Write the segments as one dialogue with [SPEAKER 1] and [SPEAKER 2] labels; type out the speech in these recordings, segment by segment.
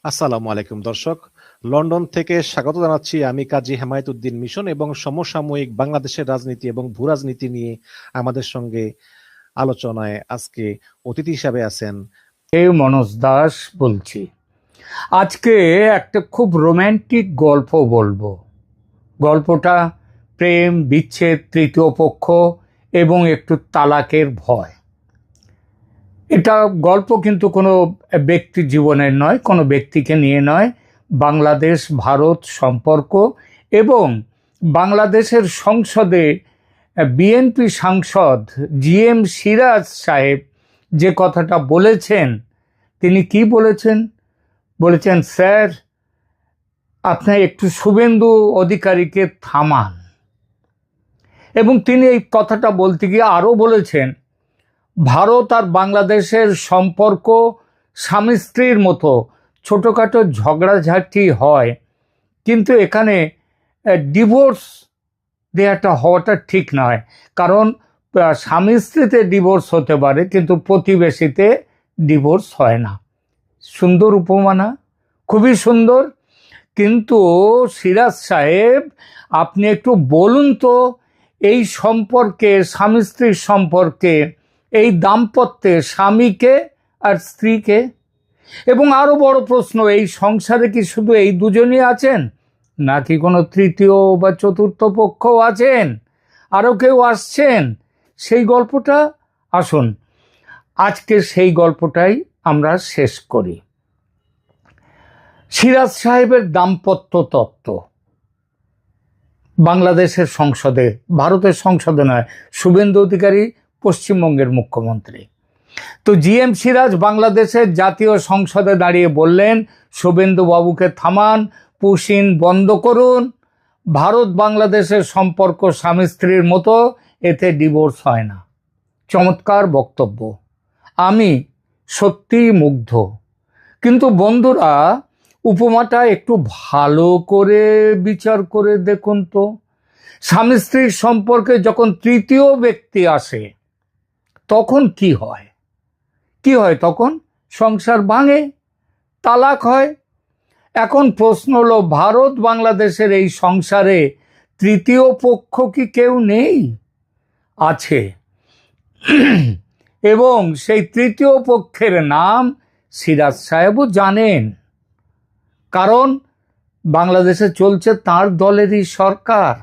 [SPEAKER 1] আসসালামু আলাইকুম দর্শক। লন্ডন থেকে স্বাগত জানাচ্ছি আমি কাজী হেমায়েতুদ্দিন মিশন এবং সমসাময়িক বাংলাদেশের রাজনীতি এবং ভূরাজনীতি নিয়ে আমাদের সঙ্গে আলোচনায় আজকে অতিথি হিসাবে আছেন।
[SPEAKER 2] মনোজ দাস বলছি। আজকে একটা খুব রোম্যান্টিক গল্প বলবো। গল্পটা প্রেম, বিচ্ছেদ, তৃতীয় পক্ষ এবং একটু তালাকের ভয়। এটা গল্প কিন্তু কোনো ব্যক্তি জীবনের নয়, কোনো ব্যক্তিকে নিয়ে নয়। বাংলাদেশ ভারত সম্পর্ক এবং বাংলাদেশের সংসদে বিএনপি সাংসদ জিএম সিরাজ সাহেব যে কথাটা বলেছেন, তিনি কি বলেছেন? বলেছেন, স্যার আপনি একটু শুভেন্দু অধিকারীকে থামান। এবং তিনি এই কথাটা বলতে গিয়ে আরও বলেছেন, ভারত আর বাংলাদেশের সম্পর্ক স্বামী স্ত্রীর মতো, ছোটোখাটো ঝগড়াঝাটি হয়, কিন্তু এখানে ডিভোর্স দেওয়াটা হওয়াটা ঠিক নয়। কারণ স্বামী স্ত্রীতে ডিভোর্স হতে পারে, কিন্তু প্রতিবেশীতে ডিভোর্স হয় না। সুন্দর উপমানা, খুবই সুন্দর। কিন্তু সিরাজ সাহেব, আপনি একটু বলুন তো, এই সম্পর্কে, স্বামী স্ত্রীর সম্পর্কে, এই দাম্পত্যে স্বামীকে আর স্ত্রীকে, এবং আরো বড় প্রশ্ন, এই সংসারে কি শুধু এই দুজনই আছেন, নাকি কোনো তৃতীয় বা চতুর্থ পক্ষও আছেন, আরও কেউ আসছেন? সেই গল্পটা আসুন আজকে সেই গল্পটাই আমরা শেষ করি। সিরাজ সাহেবের দাম্পত্য তত্ত্ব বাংলাদেশের সংসদে, ভারতের সংসদে নয়, শুভেন্দু অধিকারী পশ্চিমবঙ্গের মুখ্যমন্ত্রী। তো জিএম সিরাজ বাংলাদেশের জাতীয় সংসদে দাঁড়িয়ে বললেন, শুভেন্দু বাবুকে থামান, পুশিন বন্ধ করুন। ভারত বাংলাদেশের সম্পর্ক স্বামী স্ত্রীর মতো, এতে ডিভোর্স হয় না। চমৎকার বক্তব্য, আমি সত্যিই মুগ্ধ। কিন্তু বন্ধুরা, উপমাটা একটু ভালো করে বিচার করে দেখুন তো। স্বামী স্ত্রীর সম্পর্কে যখন তৃতীয় ব্যক্তি আসে, তখন কি হয়? কি হয় তখন? সংসার ভাঙে, তালাক হয়। এখন প্রশ্ন হলো, ভারত বাংলাদেশের এই সংসারে তৃতীয় পক্ষ কি কেউ নেই? আছে। এবং সেই তৃতীয় পক্ষের নাম সিরাজ সাহেবও জানেন, কারণ বাংলাদেশে চলছে তার দলেরই সরকার।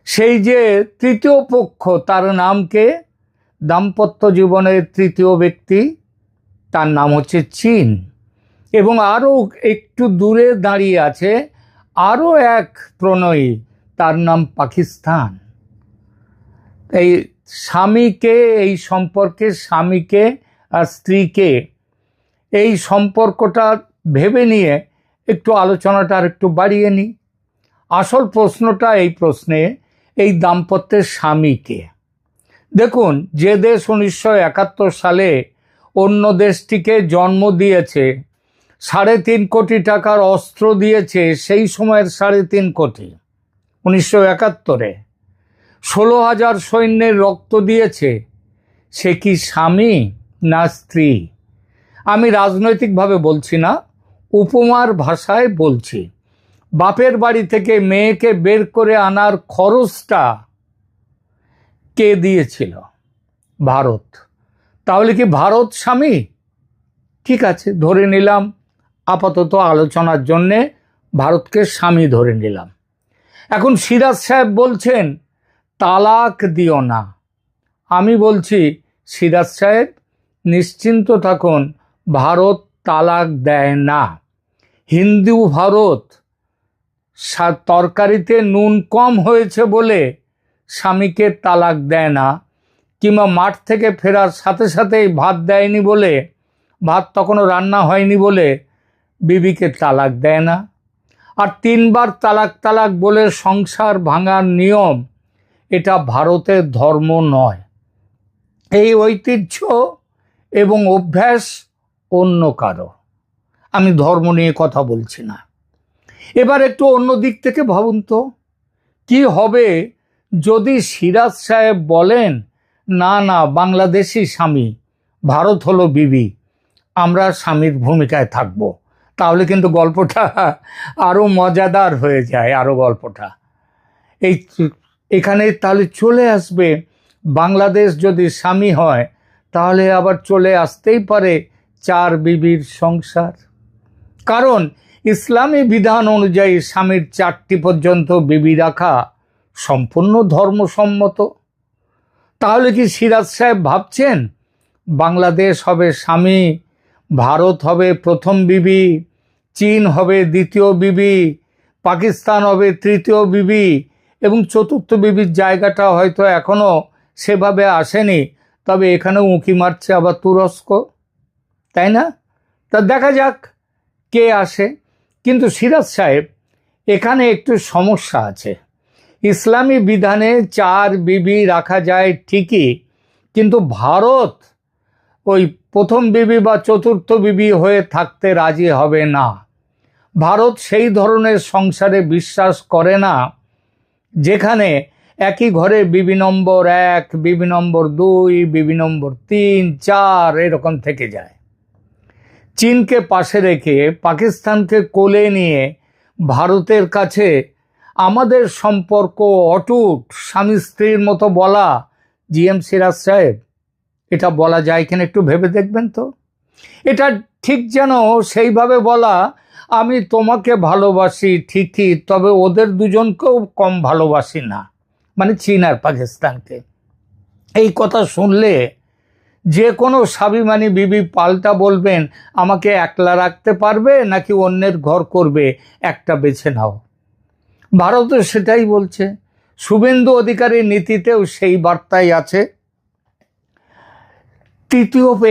[SPEAKER 2] সেই যে তৃতীয় পক্ষ, তার নামকে, দাম্পত্য জীবনের তৃতীয় ব্যক্তি, তার নাম হচ্ছে চীন। এবং আরও একটু দূরে দাঁড়িয়ে আছে আরও এক প্রণয়ী, তার নাম পাকিস্তান। এই স্বামীকে, এই সম্পর্কে স্বামীকে আর স্ত্রীকে, এই সম্পর্কটা ভেবে নিয়ে একটু আলোচনাটা আর একটু বাড়িয়ে নিই। আসল প্রশ্নটা, এই প্রশ্নে, এই দাম্পত্যের স্বামীকে দেখুন। যে দেশ 1971 সালে অন্য দেশটিকে জন্ম দিয়েছে, 3.5 কোটি টাকার অস্ত্র দিয়েছে, সেই সময়ের 3.5 কোটি, 1971-এ 16,000 সৈন্যের রক্ত দিয়েছে, সে কি স্বামী না স্ত্রী? আমি রাজনৈতিকভাবে বলছি না, উপমার ভাষায় বলছি। বাপের বাড়ি থেকে মেয়েকে বের করে আনার খরচটা কে দিয়েছিল? ভারত। তাহলে কি ভারত স্বামী? ঠিক আছে, ধরে নিলাম, আপাতত আলোচনার জন্যে ভারতকে স্বামী ধরে নিলাম। এখন সিরাজ সাহেব বলছেন, তালাক দিও না। আমি বলছি, সিরাজ সাহেব নিশ্চিন্ত থাকুন, ভারত তালাক দেয় না। হিন্দু ভারত তরকারিতে নুন কম হয়েছে বলে স্বামীকে তালাক দেয় না, কিংবা মাঠ থেকে ফেরার সাথে সাথেই ভাত দেয়নি বলে, ভাত তখনও রান্না হয়নি বলে বিবিকে তালাক দেয় না। আর 3বার তালাক তালাক বলে সংসার ভাঙার নিয়ম, এটা ভারতের ধর্ম নয়। এই ঐতিহ্য এবং অভ্যাস অন্য কারো। আমি ধর্ম নিয়ে কথা বলছি না। এবার একটু অন্য দিক থেকে ভাবুন তো, কি হবে যদি সিরাজ সাহেব বলেন, না না, বাংলাদেশি স্বামী, ভারত হলো বিবি, আমরা স্বামীর ভূমিকায় থাকব। তাহলে কিন্তু গল্পটা আরও মজাদার হয়ে যায়, আরও গল্পটা এই এখানে তাহলে চলে আসবে। বাংলাদেশ যদি স্বামী হয় তাহলে আবার চলে আসতেই পারে 4 বিবির সংসার, কারণ ইসলামী বিধান অনুযায়ী স্বামীর 4টি পর্যন্ত বিবি রাখা সম্পূর্ণ ধর্মসম্মত। তাহলে কি সিরাজ সাহেব ভাবছেন বাংলাদেশ হবে স্বামী, ভারত হবে প্রথম বিবি, চীন হবে দ্বিতীয় বিবি, পাকিস্তান হবে তৃতীয় বিবি, এবং চতুর্থ বিবির জায়গাটা হয়তো এখনো সেভাবে আসেনি, তবে এখানেও উঁকি মারছে আবার তুরস্ক, তাই না? তা দেখা যাক কে আসে। কিন্তু সিরাজ সাহেব, এখানে একটু সমস্যা আছে। ইসলামী বিধানে 4 বিবি রাখা যায় ঠিকই, কিন্তু ভারত ওই প্রথম বিবি বা চতুর্থ বিবি হয়ে থাকতে রাজি হবে না। ভারত সেই ধরনের সংসারে বিশ্বাস করে না যেখানে একই ঘরে বিবি নম্বর 1, বিবি নম্বর 2, বিবি নম্বর 3, 4 এরকম থেকে যায়। চীনকে পাশে রেখে পাকিস্তানকে কোলে নিয়ে ভারতের কাছে আমাদের সম্পর্ক অটুট, স্বামী স্ত্রীর মতো বলা, জিএম সিরাজ সাহেব, এটা বলা যায় কিনা একটু ভেবে দেখবেন তো। এটা ঠিক যেন সেইভাবে বলা, আমি তোমাকে ভালোবাসি ঠিকই, তবে ওদের দুজনকেও কম ভালোবাসি না, মানে চীন আর পাকিস্তানকে। এই কথা শুনলে যে কোনো স্বাভিমানী বিবি পাল্টা বলবেন, আমাকে একলা রাখতে পারবে নাকি অন্যের ঘর করবে, একটা বেছে নাও। ভারতও সেটাই বলছে, শুভেন্দু অধিকারীর নীতিতেও সেই বার্তাই আছে।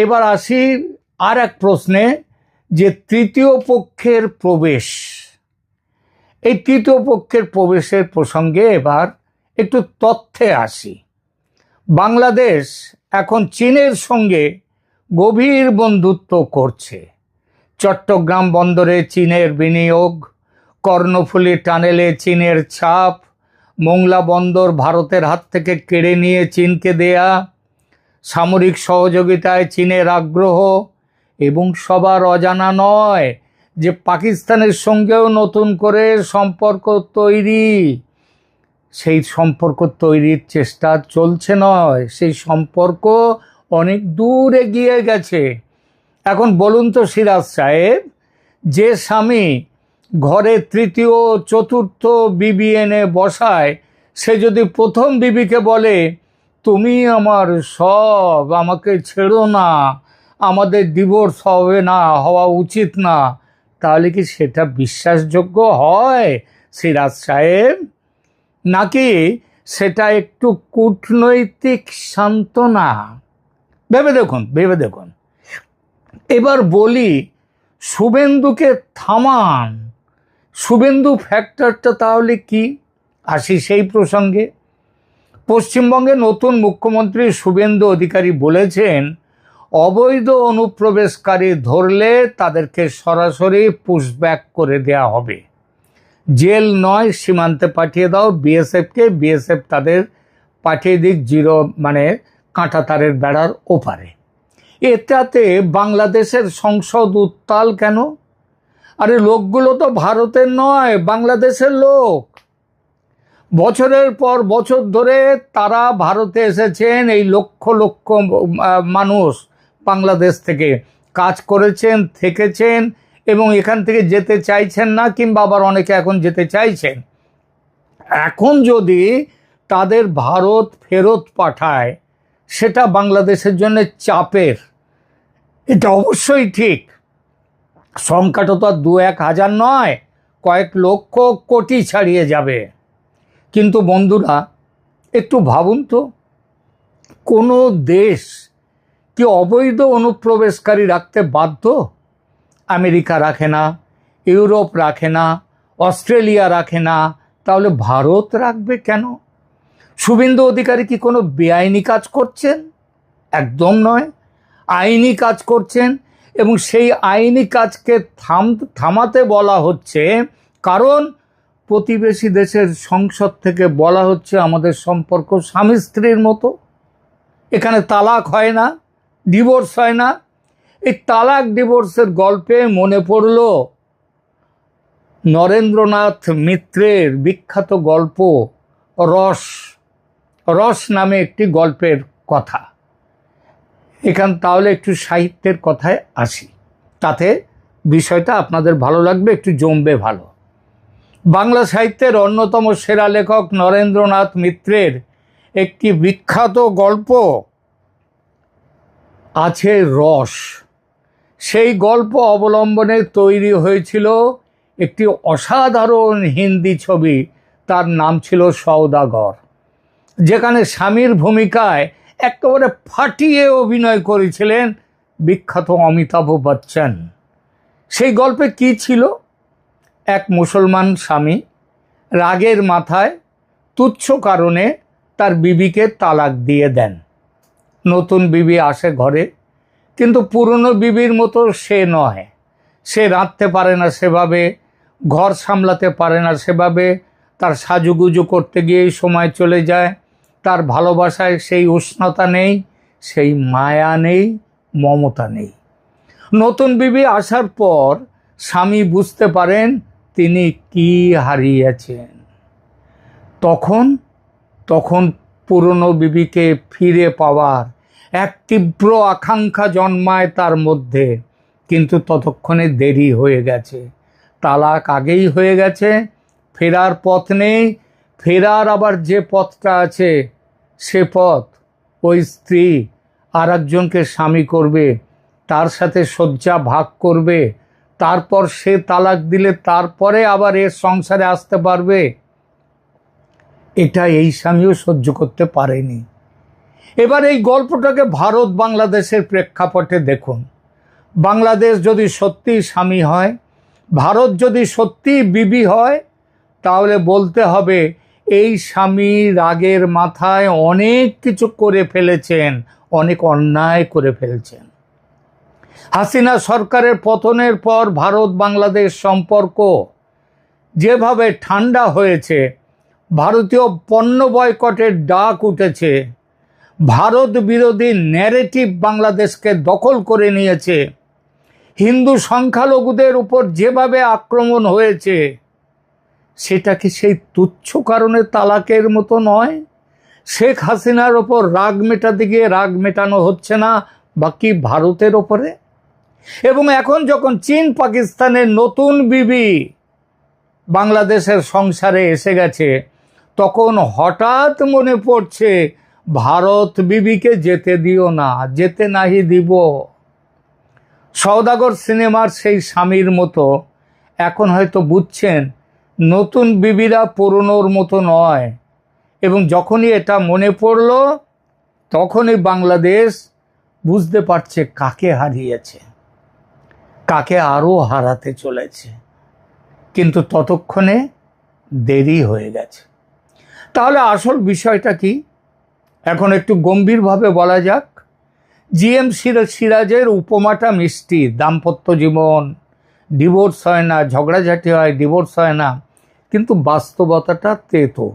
[SPEAKER 2] এবার আসি আর এক প্রশ্নে, যে তৃতীয় পক্ষের প্রবেশ, এই তৃতীয় পক্ষের প্রবেশের প্রসঙ্গে এবার একটু তথ্যে আসি। বাংলাদেশ এখন চীনের সঙ্গে গভীর বন্ধুত্ব করছে। চট্টগ্রাম বন্দরে চীনের বিনিয়োগ, কর্ণফুলী টানেলে চীনের ছাপ, মোংলা বন্দর ভারতের হাত থেকে কেড়ে নিয়ে চীনকে দেয়া, সামরিক সহযোগিতায় চীনের আগ্রহ, এবং সবার অজানা নয় যে পাকিস্তানের সঙ্গেও নতুন করে সম্পর্ক তৈরি। সেই সম্পর্ক তৈরির চেষ্টা চলছে নয়, সেই সম্পর্ক অনেক দূর এগিয়ে গেছে। এখন বলুন তো সিরাজ সাহেব, যে স্বামী ঘরে তৃতীয় চতুর্থ বিবি এনে বসায়, সে যদি প্রথম বিবিকে বলে তুমি আমার সব, আমাকে ছেড়ো না, আমাদের ডিভোর্স হবে না, হওয়া উচিত না, তাহলে কি সেটা বিশ্বাসযোগ্য হয় সিরাজ সাহেব? নাকি সেটা একটু কূটনৈতিক সান্ত্বনা? ভেবে দেখুন, ভেবে দেখুন। এবার বলি, শুভেন্দুকে থামান, শুভেন্দু ফ্যাক্টরটা তাহলে কি? আসি সেই প্রসঙ্গে। পশ্চিমবঙ্গে নতুন মুখ্যমন্ত্রী শুভেন্দু অধিকারী বলেছেন, অবৈধ অনুপ্রবেশকারী ধরলে তাদেরকে সরাসরি পুশব্যাক করে দেয়া হবে, জেল নয়, সীমান্তে পাঠিয়ে দাও বিএসএফকে, বিএসএফ তাদের পাঠিয়ে দিক মানে কাঁটাতারের বেড়ার ওপারে। এটাতে বাংলাদেশের সংসদ উত্তাল কেন? আরে লোকগুলো তো ভারতের নয়, বাংলাদেশের লোক। বছরের পর বছর ধরে তারা ভারতে এসেছেন, এই লক্ষ লক্ষ মানুষ বাংলাদেশ থেকে কাজ করেছেন, থেকেছেন, এবং এখান থেকে যেতে চাইছেন না, কিংবা আবার অনেকে এখন যেতে চাইছেন। এখন যদি তাদের ভারত ফেরত পাঠায়, সেটা বাংলাদেশের জন্য চাপের। এটা অবশ্যই ঠিক, সংখ্যাটা তো আর 2-1 হাজার নয়, কয়েক লক্ষ কোটি ছাড়িয়ে যাবে। কিন্তু বন্ধুরা, একটু ভাবুন তো, কোনো দেশ কি অবৈধ অনুপ্রবেশকারী রাখতে বাধ্য? আমেরিকা রাখে না, ইউরোপ রাখে না, অস্ট্রেলিয়া রাখে না, তাহলে ভারত রাখবে কেন? শুভেন্দু অধিকারী কি কোনো বেআইনি কাজ করছেন? একদম নয়, আইনি কাজ করছেন। এবং সেই আইনি কাজকে থামাতে বলা হচ্ছে, কারণ প্রতিবেশী দেশের সংসদ থেকে বলা হচ্ছে আমাদের সম্পর্ক স্বামী স্ত্রীর মতো, এখানে তালাক হয় না, ডিভোর্স হয় না। এই তালাক ডিভোর্সের গল্পে মনে পড়ল নরেন্দ্রনাথ মিত্রের বিখ্যাত গল্প রস রস নামে একটি গল্পের কথা। তাহলে একটু সাহিত্যের কথায় আসি, তাতে বিষয়টা আপনাদের ভালো লাগবে, একটু জমবে ভালো। বাংলা সাহিত্যের অন্যতম সেরা লেখক নরেন্দ্রনাথ মিত্রের একটি বিখ্যাত গল্প আছে রস। সেই গল্প অবলম্বনে তৈরি হয়েছিল একটি অসাধারণ হিন্দি ছবি, তার নাম ছিল সওদাগর, যেখানে স্বামীর ভূমিকায় একেবারে ফাটিয়ে অভিনয় করেছিলেন বিখ্যাত অমিতাভ বচ্চন। সেই গল্পে কি ছিল? এক মুসলমান স্বামী রাগের মাথায় তুচ্ছ কারণে তার বিবিকে তালাক দিয়ে দেন। নতুন বিবি আসে ঘরে, কিন্তু পুরনো বিবির মতো সে নয়। সে রাঁধতে পারে না সেভাবে, ঘর সামলাতে পারে না সেভাবে, তার সাজুগুজু করতে গিয়েই সময় চলে যায়। তার ভালোবাসায় সেই উষ্ণতা নেই, সেই মায়া নেই, মমতা নেই। নতুন বিবি আসার পর স্বামী বুঝতে পারেন তিনি কি হারিয়েছেন। তখন পুরনো বিবিকে ফিরে পাওয়ার এক তীব্র আকাঙ্ক্ষা জন্মায় তার মধ্যে, কিন্তু ততক্ষণে দেরি হয়ে গেছে। তালাক আগেই হয়ে গেছে, ফেরার পথ নেই। ফেরার আবার যে পথটা আছে, সে পথ ওই স্ত্রী আর একজনকে স্বামী করবে, তার সাথে শয্যা ভাগ করবে, তারপর সে তালাক দিলে তারপরে আবার এর সংসারে আসতে পারবে। এটা এই স্বামীও সহ্য করতে পারেনি। এবার এই গল্পটাকে ভারত বাংলাদেশের প্রেক্ষাপটে দেখুন। বাংলাদেশ যদি সত্যি স্বামী হয়, ভারত যদি সত্যি বিবি হয়, তাহলে বলতে হবে এই স্বামী রাগের মাথায় অনেক কিছু করে ফেলেছেন, অনেক অন্যায় করে ফেলছেন। হাসিনা সরকারের পতনের পর ভারত বাংলাদেশ সম্পর্ক যেভাবে ঠান্ডা হয়েছে, ভারতীয় পণ্য বয়কটের ডাক উঠেছে, ভারত বিরোধী ন্যারেটিভ বাংলাদেশকে দখল করে নিয়েছে, হিন্দু সংখ্যালঘুদের উপর যেভাবে আক্রমণ হয়েছে, সেটা কি সেই তুচ্ছ কারণে তালাকের মতো নয়? শেখ হাসিনার ওপর রাগ মেটাতে গিয়ে রাগ মেটানো হচ্ছে না বাকি ভারতের ওপরে? এবং এখন যখন চীন পাকিস্তানের নতুন বিবি বাংলাদেশের সংসারে এসে গেছে, তখন হঠাৎ মনে পড়ছে ভারত বিবিকে যেতে দিও না, যেতে নাহি দিব। সওদাগর সিনেমার সেই স্বামীর মতো এখন হয়তো বুঝছেন নতুন বিবিরা পুরনোর মতো নয়। এবং যখনই এটা মনে পড়ল, তখনই বাংলাদেশ বুঝতে পারছে কাকে হারিয়েছে, কাকে আরও হারাতে চলেছে, কিন্তু ততক্ষণে দেরি হয়ে গেছে। তাহলে আসল বিষয়টা কি? এখন একটু গম্ভীরভাবে বলা যাক। জিএম সিরাজের উপমাটা মিষ্টি, দাম্পত্য জীবন, ডিভোর্স হয় না, ঝগড়াঝাটি হয়, ডিভোর্স হয় না, কিন্তু বাস্তবতাটা তেতো।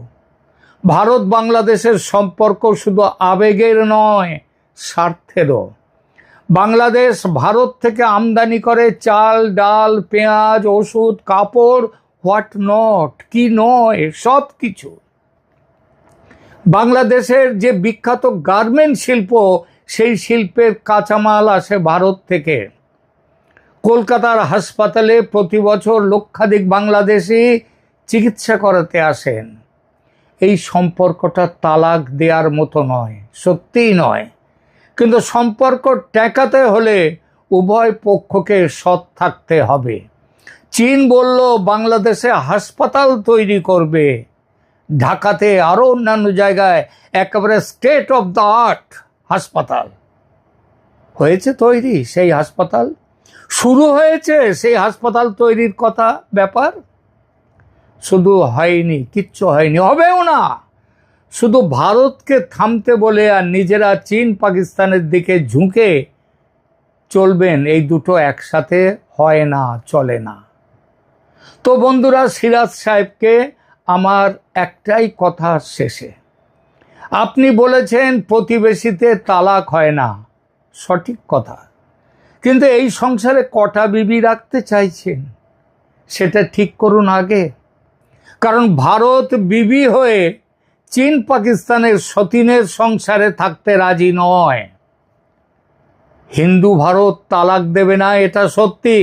[SPEAKER 2] ভারত বাংলাদেশের সম্পর্ক শুধু আবেগের নয়, স্বার্থেরও। বাংলাদেশ ভারত থেকে আমদানি করে চাল, ডাল, পেঁয়াজ, ওষুধ, কাপড়, হোয়াট নট, কি নয়, সব কিছু। বাংলাদেশের যে বিখ্যাত গার্মেন্ট শিল্প, সেই শিল্পের কাঁচামাল আসে ভারত থেকে। কলকাতার হাসপাতালে প্রতি বছর লক্ষাধিক বাংলাদেশি চিকিৎসা করাতে আসেন। এই সম্পর্কটা তালাক দেওয়ার মতো নয়, সত্যিই নয়, কিন্তু সম্পর্ক টেকাতে হলে উভয় পক্ষকে সৎ থাকতে হবে। চীন বলল বাংলাদেশে হাসপাতাল তৈরি করবে, ঢাকাতে আরও অন্যান্য জায়গায় একেবারে স্টেট অফ দ্য আর্ট হাসপাতাল হয়েছে তৈরি। সেই হাসপাতাল শুরু হয়েছে, সেই হাসপাতাল তৈরির কথা ব্যাপার শুধু হয়নি, কিচ্ছু হয়নি, হবেও না। শুধু ভারতকে থামতে বলে আর নিজেরা চীন পাকিস্তানের দিকে ঝুঁকে চলবেন, এই দুটো একসাথে হয় না, চলে না। তো বন্ধুরা, সিরাজ সাহেবকে আমার একটাই কথা শেষে, আপনি বলেছেন প্রতিবেশীতে তালাক হয় না, সঠিক কথা, কিন্তু এই সংসারে কটা বিবি রাখতে চাইছেন সেটা ঠিক করুন আগে। কারণ ভারত বিবি হয়ে চীন পাকিস্তানের সতীনের সংসারে থাকতে রাজি নয়। হিন্দু ভারত তালাক দেবে না এটা সত্যি,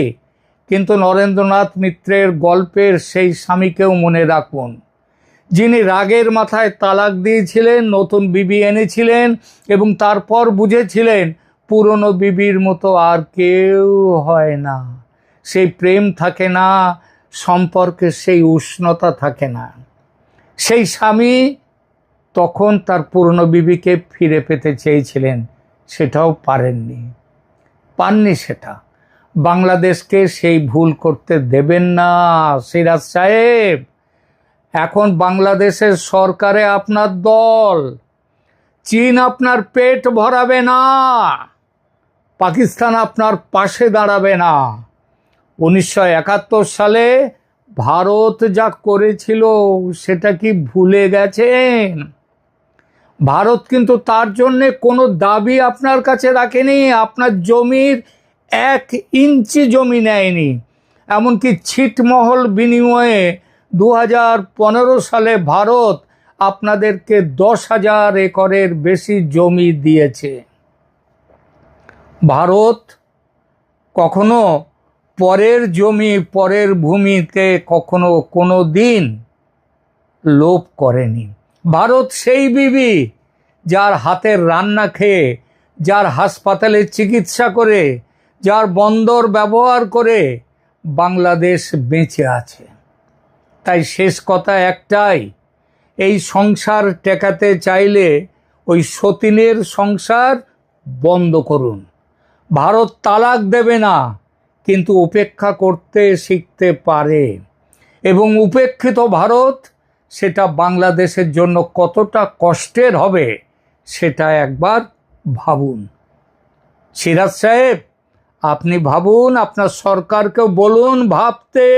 [SPEAKER 2] কিন্তু নরেন্দ্রনাথ মিত্রের গল্পের সেই স্বামীকেও মনে রাখুন, যিনি রাগের মাথায় তালাক দিয়েছিলেন, নতুন বিবি এনেছিলেন এবং তারপর বুঝেছিলেন পুরনো বিবির মতো আর কেউ হয় না। সেই প্রেম থাকে না, সম্পর্কের সেই উষ্ণতা থাকে না। সেই স্বামী তখন তার পুরনো বিবিকে ফিরে পেতে চেয়েছিলেন, সেটাও পাননি সেটা। বাংলাদেশকে সেই ভুল করতে দেবেন না সিরাজ সাহেব। এখন বাংলাদেশের সরকারে আপনার দল, চীন আপনার পেট ভরাবে না, পাকিস্তান আপনার পাশে দাঁড়াবে না। 1971 সালে ভারত যা করেছিল সেটা কি ভুলে গেছেন? ভারত কিন্তু তার জন্য কোনো দাবি আপনার কাছে রাখেনি, আপনার জমির 1 ইঞ্চি জমি নেয়নি। এমনকি ছিটমহল বিনিময়ে 2015 সালে ভারত আপনাদেরকে 10,000 একরের বেশি জমি দিয়েছে। ভারত কখনো পরের জমি, পরের ভূমিতে কখনো কোনো দিন লোভ করেনি। ভারত সেই বিবি যার হাতের রান্না খেয়ে, যার হাসপাতালে চিকিৎসা করে, যার বন্দর ব্যবহার করে বাংলাদেশ বেঁচে আছে। তাই শেষ কথা একটাই, এই সংসার টেকাতে চাইলে ওই সতীনের সংসার বন্ধ করুন। ভারত তালাক দেবে না, কিন্তু উপেক্ষা করতে শিখতে পারে, এবং উপেক্ষিত ভারত সেটা বাংলাদেশের জন্য কতটা কষ্টের হবে সেটা একবার ভাবুন। সিরাজ সাহেব, আপনি ভাবুন, আপনার সরকারকেও বলুন ভাবতে।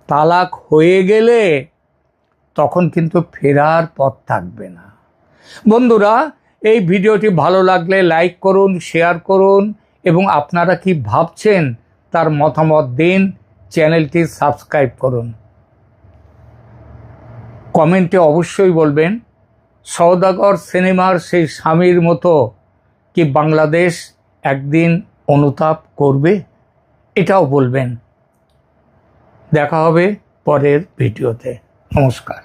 [SPEAKER 2] তালাক হয়ে গেলে তখন কিন্তু ফেরার পথ থাকবে না। বন্ধুরা, এই ভিডিওটি ভালো লাগলে লাইক করুন, শেয়ার করুন এবং আপনারা কি ভাবছেন তার মতামত দিন। চ্যানেলটি সাবস্ক্রাইব করুন। কমেন্টে অবশ্যই বলবেন সওদাগর সিনেমার সেই স্বামীর মতো কি বাংলাদেশ একদিন অনুতাপ করবে, এটাও বলবেন। দেখা হবে পরের ভিডিওতে। নমস্কার।